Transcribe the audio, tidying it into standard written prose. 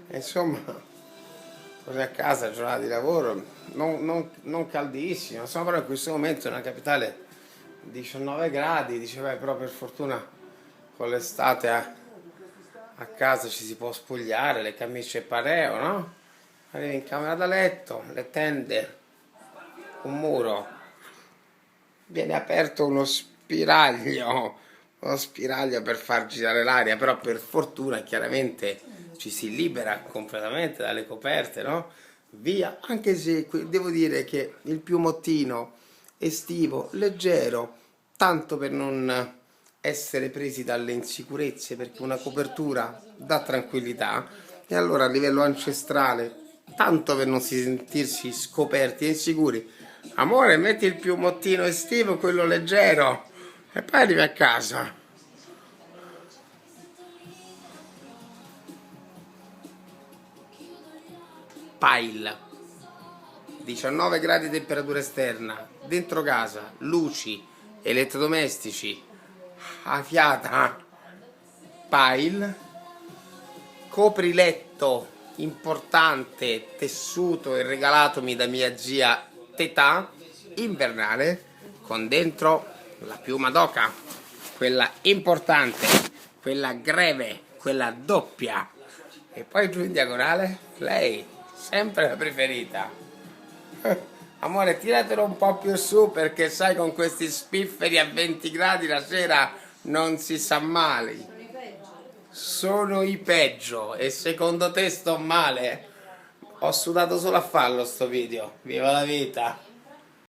Insomma, torni a casa, giornata di lavoro, non caldissimo, insomma, però in questo momento nella capitale 19 gradi, dice, beh, però per fortuna con l'estate a casa ci si può spogliare, le camicie pareo, no? Arrivi in camera da letto, le tende, un muro, viene aperto uno spiraglio per far girare l'aria, però per fortuna chiaramente ci si libera completamente dalle coperte, no? Via, anche se devo dire che il piumottino estivo, leggero, tanto per non essere presi dalle insicurezze, perché una copertura dà tranquillità, e allora a livello ancestrale, tanto per non sentirsi scoperti e insicuri, amore, metti il piumottino estivo, quello leggero, e poi arrivi a casa. Pile, 19 gradi di temperatura esterna, dentro casa, luci, elettrodomestici, a fiata, pile, copriletto importante, tessuto e regalatomi da mia zia Tetà, invernale, con dentro la piuma d'oca, quella importante, quella greve, quella doppia, e poi giù in diagonale, lei, sempre la preferita. Amore, tiratelo un po' più su perché sai con questi spifferi a 20 gradi la sera non si sa male. Sono i peggio e secondo te sto male? Ho sudato solo a farlo sto video. Viva la vita!